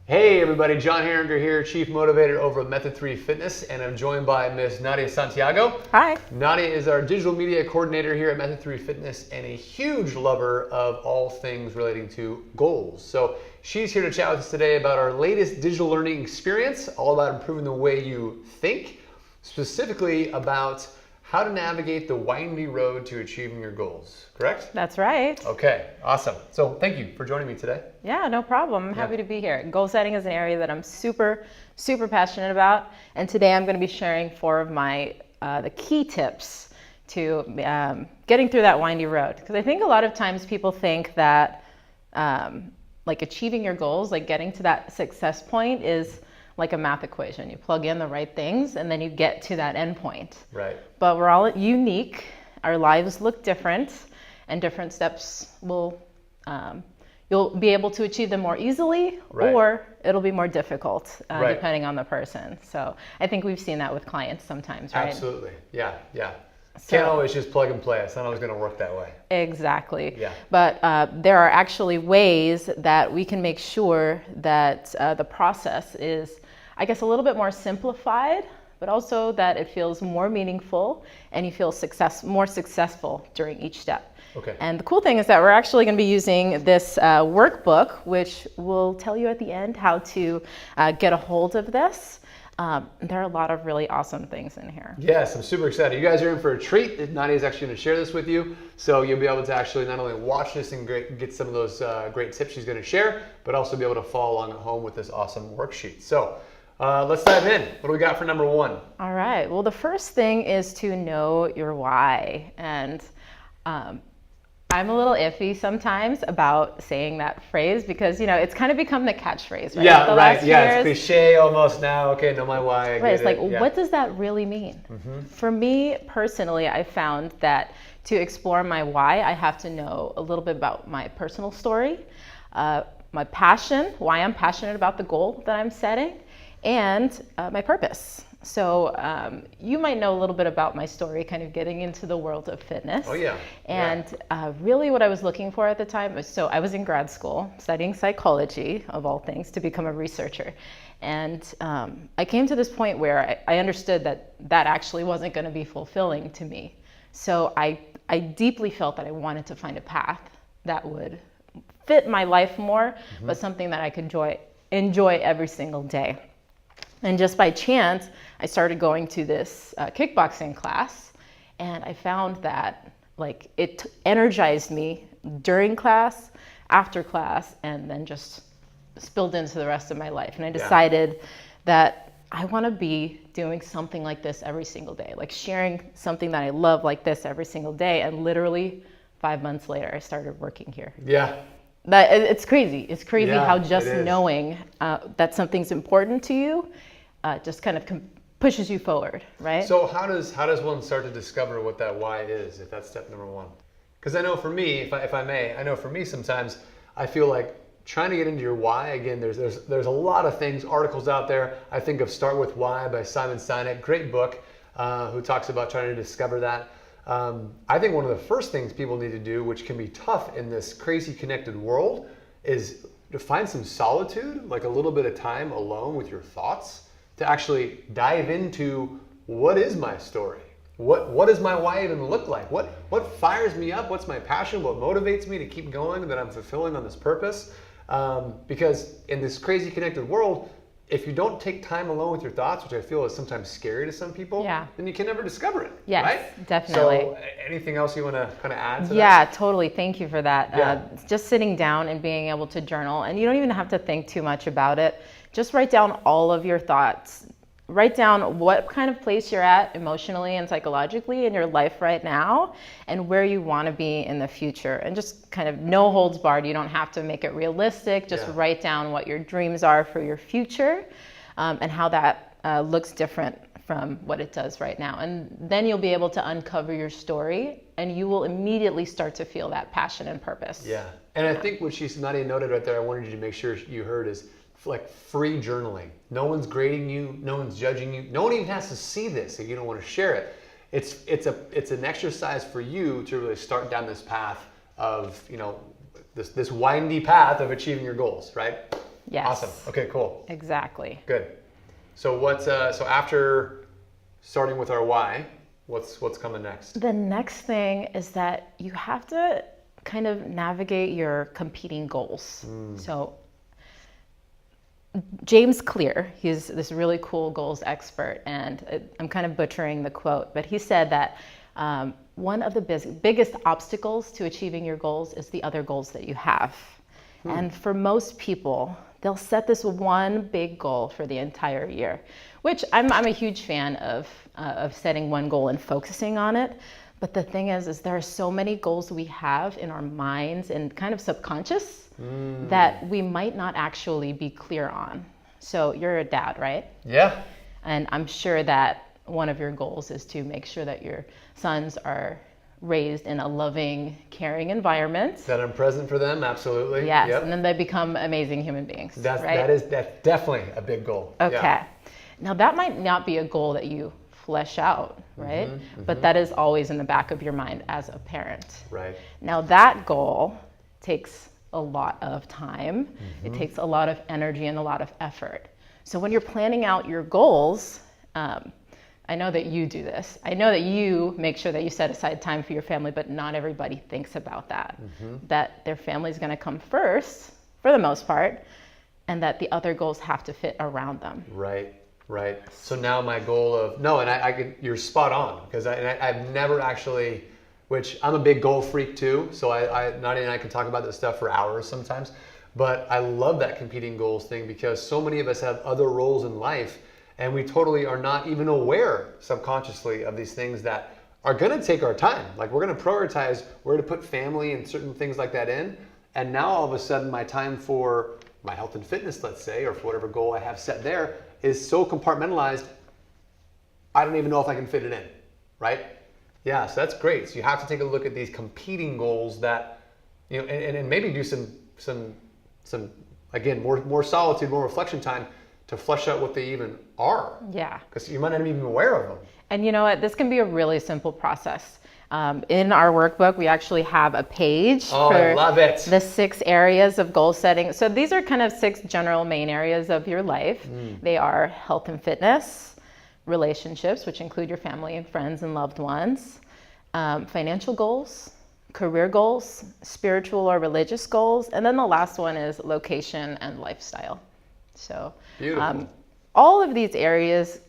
Hey everybody, John Herringer here, Chief Motivator over at Method 3 Fitness, and I'm joined by Miss Nadia Santiago. Hi. Nadia is our digital media coordinator here at Method 3 Fitness and a huge lover of all things relating to goals. So she's here to chat with us today about our latest digital learning experience, all about improving the way you think, specifically about how to navigate the windy road to achieving your goals, correct? That's right. Okay, awesome. So thank you for joining me today. Yeah, no problem. I'm happy to be here. Goal setting is an area that I'm super passionate about. And today I'm going to be sharing 4 of my the key tips to getting through that windy road. Because I think a lot of times people think that like achieving your goals, like getting to that success point is like a math equation. You plug in the right things and then you get to that end point. Right. But we're all unique. Our lives look different, and different steps will, you'll be able to achieve them more easily, right, or it'll be more difficult right, depending on the person. So I think we've seen that with clients sometimes, right? Absolutely. Yeah. So, can't always just plug and play. It's not always going to work that way. Exactly. Yeah. But there are actually ways that we can make sure that the process is, I guess, a little bit more simplified, but also that it feels more meaningful and you feel more successful during each step. Okay. And the cool thing is that we're actually going to be using this workbook, which will tell you at the end how to get a hold of this. There are a lot of really awesome things in here. Yes, I'm super excited. You guys are in for a treat. Nadia is actually going to share this with you. So you'll be able to actually not only watch this and get some of those great tips she's going to share, but also be able to follow along at home with this awesome worksheet. So let's dive in. What do we got for number 1? All right. Well, the first thing is to know your why. And I'm a little iffy sometimes about saying that phrase because, you know, it's kind of become the catchphrase, right? Yeah, right. Yeah, it's cliche almost now. Okay, know my why. Right. It's like, what does that really mean? Mm-hmm. For me personally, I found that to explore my why, I have to know a little bit about my personal story, my passion, why I'm passionate about the goal that I'm setting, and my purpose. So you might know a little bit about my story, kind of getting into the world of fitness. Oh yeah. And really what I was looking for at the time was, so I was in grad school studying psychology, of all things, to become a researcher. And I came to this point where I understood that that actually wasn't going to be fulfilling to me. So I deeply felt that I wanted to find a path that would fit my life more, mm-hmm, but something that I could enjoy every single day. And just by chance, I started going to this kickboxing class, and I found that like it energized me during class, after class, and then just spilled into the rest of my life. And I decided that I want to be doing something like this every single day, like sharing something that I love like this every single day. And literally 5 months later, I started working here. Yeah. But it's crazy. It's crazy how it just is. knowing that something's important to you just kind of pushes you forward, right? So how does one start to discover what that why is, if that's step number 1? Because I know for me, if I may, I know for me sometimes I feel like trying to get into your why, again, there's a lot of things, articles out there. I think of Start With Why by Simon Sinek, great book, who talks about trying to discover that. I think one of the first things people need to do, which can be tough in this crazy connected world, is to find some solitude, like a little bit of time alone with your thoughts, to actually dive into what is my story? What does my why even look like? What fires me up? What's my passion? What motivates me to keep going, that I'm fulfilling on this purpose? Because in this crazy connected world, if you don't take time alone with your thoughts, which I feel is sometimes scary to some people, then you can never discover it. Yes, right? definitely. So anything else you want to kind of add to that? Yeah, totally. Thank you for that. Yeah. Just sitting down and being able to journal, and you don't even have to think too much about it. Just write down all of your thoughts. Write down what kind of place you're at emotionally and psychologically in your life right now, and where you want to be in the future. And just kind of no holds barred. You don't have to make it realistic. Just write down what your dreams are for your future, and how that looks different from what it does right now. And then you'll be able to uncover your story, and you will immediately start to feel that passion and purpose. Yeah. And I think what Nadia noted right there, I wanted you to make sure you heard, is like free journaling. No one's grading you, no one's judging you, no one even has to see this if you don't want to share it. It's an exercise for you to really start down this path of, you know, this windy path of achieving your goals, right? Yes. Awesome. Okay, cool. Exactly. Good. So so after starting with our why, what's coming next? The next thing is that you have to kind of navigate your competing goals. So James Clear, he's this really cool goals expert, and I'm kind of butchering the quote, but he said that one of the biggest obstacles to achieving your goals is the other goals that you have. And for most people, they'll set this one big goal for the entire year, which I'm a huge fan of setting one goal and focusing on it. But the thing is there are so many goals we have in our minds and kind of subconscious that we might not actually be clear on. So you're a dad, right? Yeah. And I'm sure that one of your goals is to make sure that your sons are raised in a loving, caring environment. That I'm present for them, absolutely. Yes, Yep. and then they become amazing human beings, That's right? that's definitely a big goal. Okay. Yeah. Now that might not be a goal that you flesh out, right? But that is always in the back of your mind as a parent. Right. Now that goal takes a lot of time. It takes a lot of energy and a lot of effort. So when you're planning out your goals, I know that you do this. I know that you make sure that you set aside time for your family, but not everybody thinks about that. That their family is going to come first, for the most part, and that the other goals have to fit around them. Right. Right. So now my goal of you're spot on, because I've never actually, which I'm a big goal freak too. So Nadia and I can talk about this stuff for hours sometimes, but I love that competing goals thing because so many of us have other roles in life and we totally are not even aware subconsciously of these things that are going to take our time. Like we're going to prioritize where to put family and certain things like that in. And now all of a sudden my time for my health and fitness, let's say, or for whatever goal I have set there is so compartmentalized, I don't even know if I can fit it in, right? Yeah, so that's great. So you have to take a look at these competing goals that, you know, and maybe do some again, more solitude, more reflection time to flesh out what they even are. Yeah. Because you might not even be aware of them. And you know what? This can be a really simple process. In our workbook, we actually have a page for I love it. The 6 areas of goal setting. So these are kind of 6 general main areas of your life. They are health and fitness, relationships, which include your family and friends and loved ones, financial goals, career goals, spiritual or religious goals, and then the last one is location and lifestyle. So beautiful. All of these areas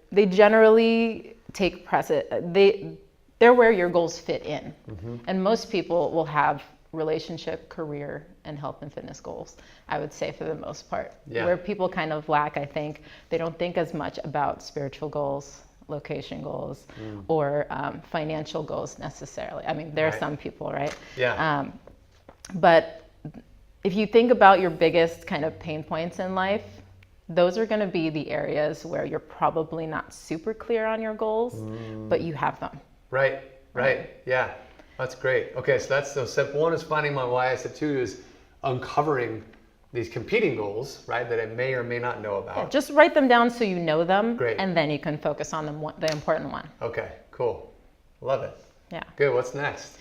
they generally take precedent. They're where your goals fit in. And most people will have relationship, career, and health and fitness goals, I would say, for the most part. Yeah. Where people kind of lack, I think, they don't think as much about spiritual goals, location goals, or financial goals necessarily. I mean, there are some people, right? Yeah. But if you think about your biggest kind of pain points in life, those are going to be the areas where you're probably not super clear on your goals, but you have them. Right. Yeah, that's great. Okay, so step 1 is finding my why. Step 2 is uncovering these competing goals, right, that I may or may not know about. Yeah, just write them down so you know them, Great. And then you can focus on the important one. Okay, cool. Love it. Yeah. Good, what's next?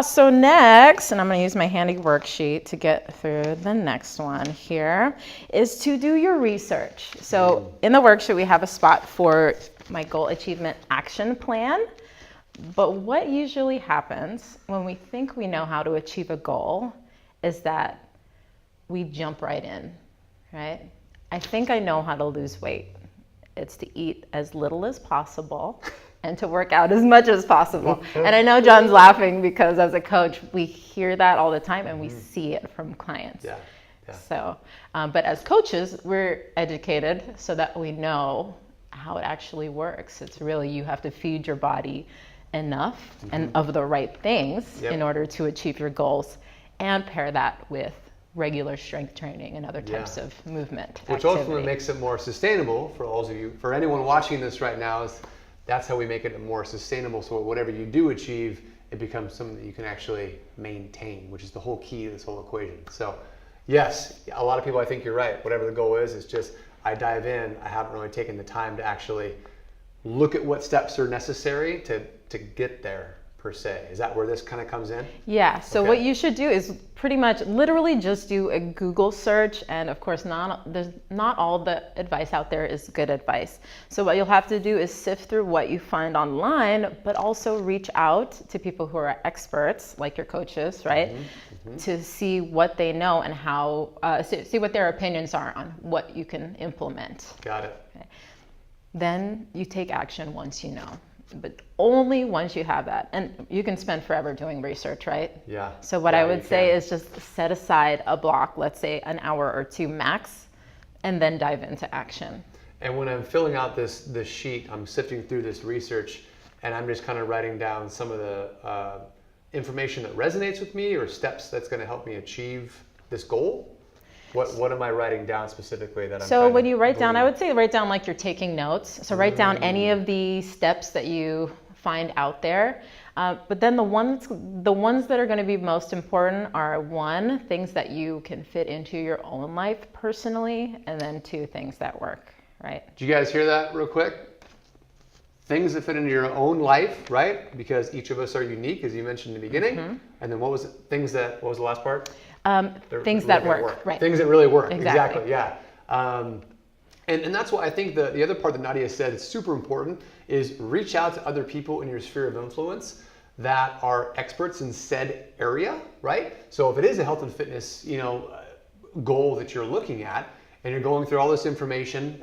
So next, and I'm going to use my handy worksheet to get through the next one here, is to do your research. So in the worksheet, we have a spot for my goal achievement action plan. But what usually happens when we think we know how to achieve a goal is that we jump right in, right? I think I know how to lose weight. It's to eat as little as possible and to work out as much as possible. And I know John's laughing because as a coach, we hear that all the time and we see it from clients. Yeah. So, but as coaches, we're educated so that we know how it actually works. It's really, you have to feed your body enough and of the right things in order to achieve your goals, and pair that with regular strength training and other types of movement which activity. ultimately makes it more sustainable for all of you. For anyone watching this right now, that's how we make it more sustainable, so whatever you do achieve, it becomes something that you can actually maintain, which is the whole key to this whole equation. So yes, a lot of people, I think you're right, whatever the goal is, it's just I dive in, I haven't really taken the time to actually look at what steps are necessary to get there per se. Is that where this kind of comes in? Yeah, so Okay. what you should do is pretty much literally just do a Google search, and of course not all the advice out there is good advice. So what you'll have to do is sift through what you find online, but also reach out to people who are experts, like your coaches, right? To see what they know and how, see what their opinions are on what you can implement. Got it. Okay. Then you take action once you know, but only once you have that. And you can spend forever doing research, right? Yeah. So what Yeah, I would you say can. is just set aside a block, let's say an hour or two max, and then dive into action. And when I'm filling out this sheet, I'm sifting through this research, and I'm just kind of writing down some of the information that resonates with me or steps that's going to help me achieve this goal. What am I writing down specifically that I'm So trying when to you write down, believe? I would say write down like you're taking notes. So write down any of the steps that you find out there. But then the ones that are going to be most important are, one, things that you can fit into your own life personally, and then two, things that work, right? Did you guys hear that real quick? Things that fit into your own life, right? Because each of us are unique, as you mentioned in the beginning. And then what was what was the last part? Things that work, right? Things that really work, Exactly. exactly, yeah. And that's why I think the other part that Nadia said is super important is reach out to other people in your sphere of influence that are experts in said area, right? So if it is a health and fitness, goal that you're looking at, and you're going through all this information,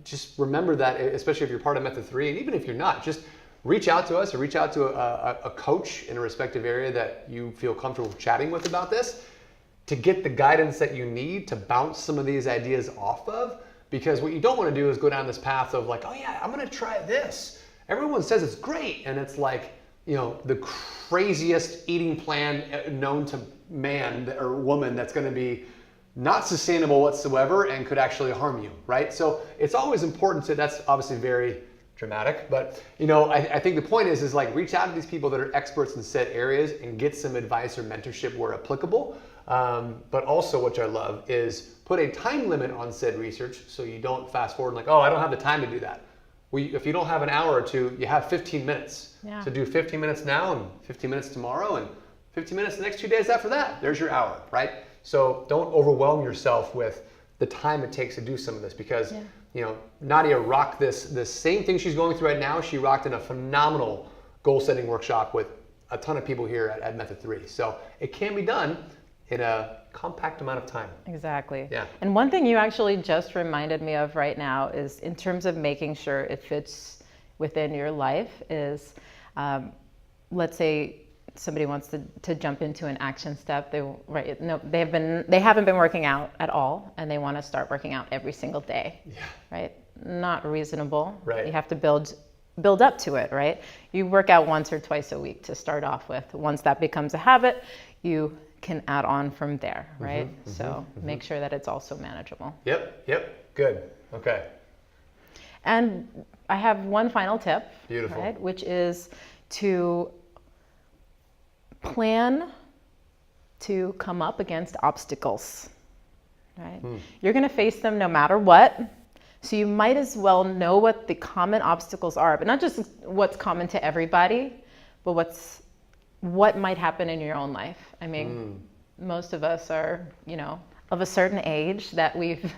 just remember that, especially if you're part of Method 3, and even if you're not, just reach out to us or reach out to a coach in a respective area that you feel comfortable chatting with about this to get the guidance that you need to bounce some of these ideas off of. Because what you don't want to do is go down this path of like, oh yeah, I'm going to try this. Everyone says it's great, and it's like, the craziest eating plan known to man or woman that's going to be not sustainable whatsoever and could actually harm you, right? So it's always important that's obviously very dramatic, but I think the point is like reach out to these people that are experts in said areas and get some advice or mentorship where applicable. But also, which I love, is put a time limit on said research so you don't fast forward like, oh, I don't have the time to do that. If you don't have an hour or two, you have 15 minutes. Yeah. So do 15 minutes now and 15 minutes tomorrow and 15 minutes the next 2 days after that. There's your hour, right? So don't overwhelm yourself with the time it takes to do some of this because, Nadia rocked this same thing she's going through right now. She rocked in a phenomenal goal setting workshop with a ton of people here at Method 3. So it can be done in a compact amount of time. Exactly. Yeah. And one thing you actually just reminded me of right now is in terms of making sure it fits within your life is, let's say somebody wants to jump into an action step. They haven't been working out at all, and they want to start working out every single day. Yeah. Right? Not reasonable. Right. You have to build up to it, right? You work out once or twice a week to start off with. Once that becomes a habit, you can add on from there, right? So make sure that it's also manageable. Yep. Good. Okay. And I have one final tip. Beautiful. Right, which is to plan to come up against obstacles, right? You're going to face them no matter what. So you might as well know what the common obstacles are, but not just what's common to everybody, but what might happen in your own life. I mean, most of us are, of a certain age that we've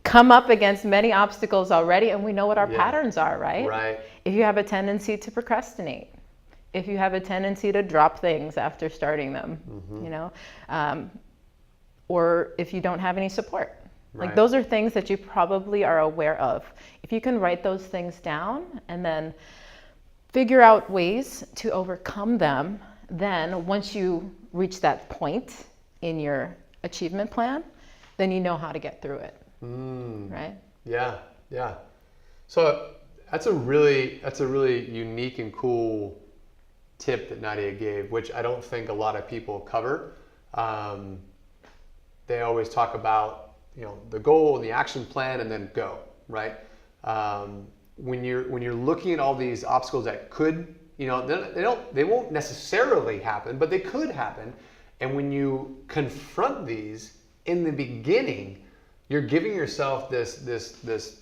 come up against many obstacles already, and we know what our patterns are, right? Right. If you have a tendency to procrastinate, if you have a tendency to drop things after starting them, or if you don't have any support. Right. Like those are things that you probably are aware of. If you can write those things down and then figure out ways to overcome them, then once you reach that point in your achievement plan, then you know how to get through it. Right? Yeah. So that's a really unique and cool tip that Nadia gave, which I don't think a lot of people cover. They always talk about the goal and the action plan and then go, right? When you're looking at all these obstacles that could, they won't necessarily happen, but they could happen. And when you confront these in the beginning, you're giving yourself this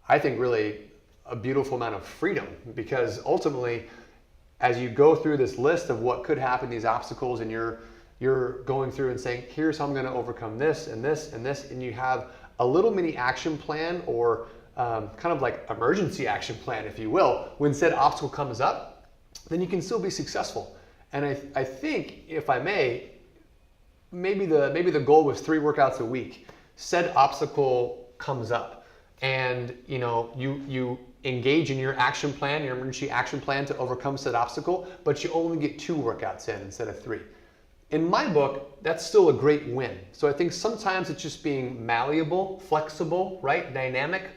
I think really a beautiful amount of freedom, because ultimately as you go through this list of what could happen, these obstacles, and you're going through and saying, here's how I'm going to overcome this and this and this, and you have a little mini action plan, or kind of like emergency action plan, if you will, when said obstacle comes up, then you can still be successful. And I think, if I may, maybe the goal was 3 workouts a week. Said obstacle comes up, and you engage in your action plan, your emergency action plan to overcome said obstacle, but you only get 2 workouts in instead of 3. In my book, that's still a great win. So I think sometimes it's just being malleable, flexible, right? Dynamic.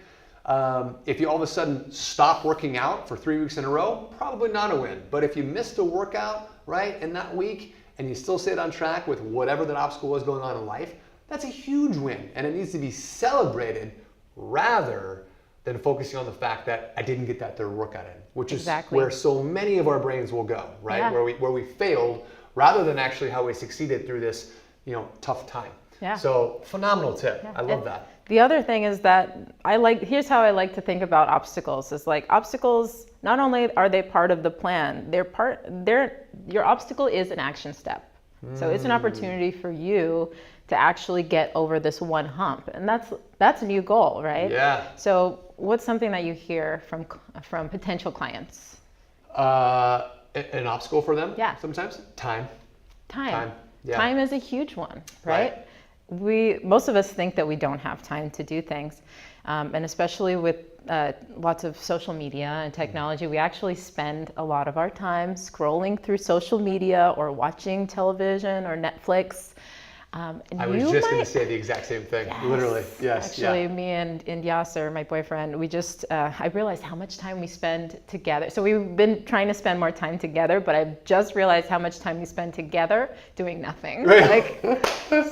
If you all of a sudden stop working out for 3 weeks in a row, probably not a win. But if you missed a workout, right, in that week, and you still stayed on track with whatever that obstacle was going on in life, that's a huge win. And it needs to be celebrated rather than focusing on the fact that I didn't get that 3rd workout in, which is where so many of our brains will go, right? Yeah. Where we failed, rather than actually how we succeeded through this, tough time. Yeah. So phenomenal tip. Yeah. I love that. The other thing is that here's how I like to think about obstacles, is like obstacles, not only are they part of the plan, your obstacle is an action step. So it's an opportunity for you to actually get over this one hump. And that's a new goal, right? Yeah. So what's something that you hear from potential clients? An obstacle for them? Yeah. Sometimes? Time. Yeah. Time is a huge one, right? Most of us think that we don't have time to do things. And especially with lots of social media and technology, we actually spend a lot of our time scrolling through social media or watching television or Netflix. And I was just going to say the exact same thing. Yes. Literally, yes. Actually, me and Yasser, my boyfriend, I realized how much time we spend together. So we've been trying to spend more time together, but I've just realized how much time we spend together doing nothing. Right.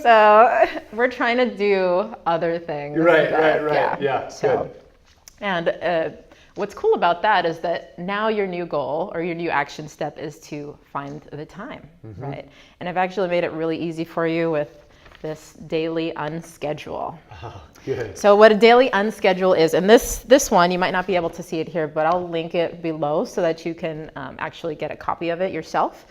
So we're trying to do other things. Right. Yeah. So, good. And what's cool about that is that now your new goal or your new action step is to find the time, right? And I've actually made it really easy for you with this daily unschedule. Oh, good. So what a daily unschedule is, and this one, you might not be able to see it here, but I'll link it below so that you can actually get a copy of it yourself.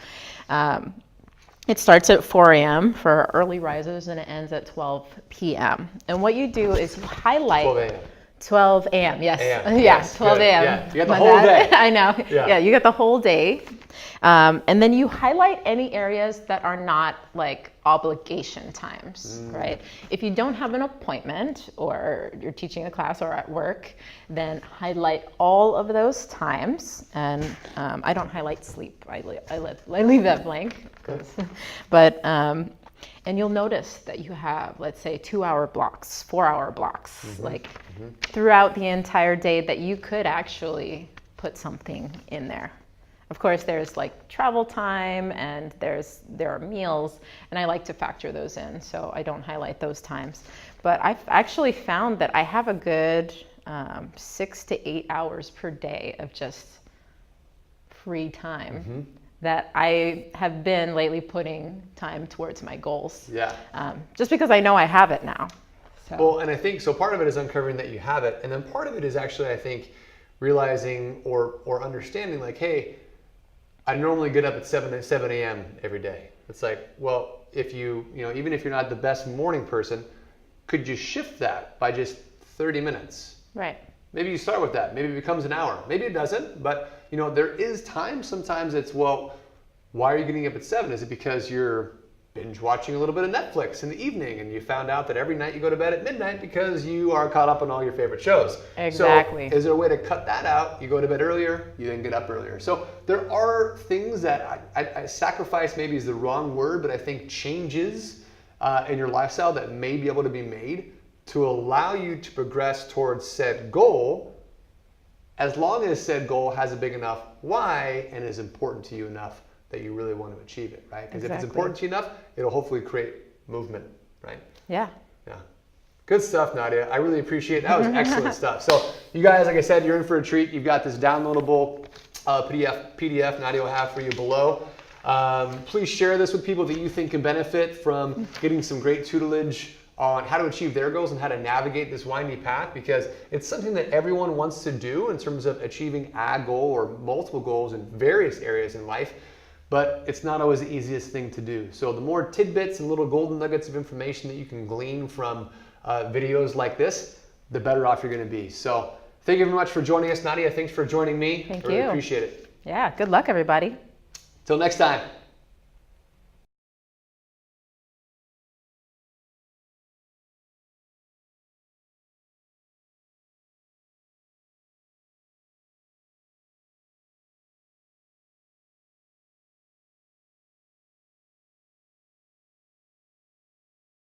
It starts at 4 a.m. for early risers, and it ends at 12 p.m. And what you do is you highlight 12 a.m. 12 a.m. Yes. AM. Yeah, Yes, 12 good. a.m. Yeah. You got the whole day. I know. Yeah. You got the whole day. And then you highlight any areas that are not like obligation times, right? If you don't have an appointment or you're teaching a class or at work, then highlight all of those times. And I don't highlight sleep. I leave that blank. But and you'll notice that you have, let's say, 2-hour blocks, 4-hour blocks, throughout the entire day that you could actually put something in there. Of course, there's like travel time and there are meals, and I like to factor those in, so I don't highlight those times. But I've actually found that I have a good 6 to 8 hours per day of just free time. That I have been lately putting time towards my goals. Yeah. Just because I know I have it now. So. Well, and I think, so part of it is uncovering that you have it, and then part of it is actually, I think, realizing or understanding like, hey, I normally get up at 7 a.m. every day. It's like, well, if even if you're not the best morning person, could you shift that by just 30 minutes? Right. Maybe you start with that. Maybe it becomes an hour. Maybe it doesn't, but there is time. Sometimes it's, well, why are you getting up at 7? Is it because you're binge watching a little bit of Netflix in the evening and you found out that every night you go to bed at midnight because you are caught up on all your favorite shows? Exactly. So is there a way to cut that out? You go to bed earlier, you then get up earlier. So there are things that I sacrifice maybe is the wrong word, but I think changes in your lifestyle that may be able to be made to allow you to progress towards said goal, as long as said goal has a big enough why and is important to you enough that you really want to achieve it, right? Because if it's important to you enough, it'll hopefully create movement, right? Yeah. Yeah. Good stuff, Nadia. I really appreciate it. That was excellent stuff. So you guys, like I said, you're in for a treat. You've got this downloadable PDF Nadia will have for you below. Please share this with people that you think can benefit from getting some great tutelage on how to achieve their goals and how to navigate this windy path, because it's something that everyone wants to do in terms of achieving a goal or multiple goals in various areas in life, but it's not always the easiest thing to do. So the more tidbits and little golden nuggets of information that you can glean from videos like this, the better off you're going to be. So thank you very much for joining us, Nadia. Thanks for joining me. Thank you. you. Appreciate it. Yeah, good luck, everybody. Till next time.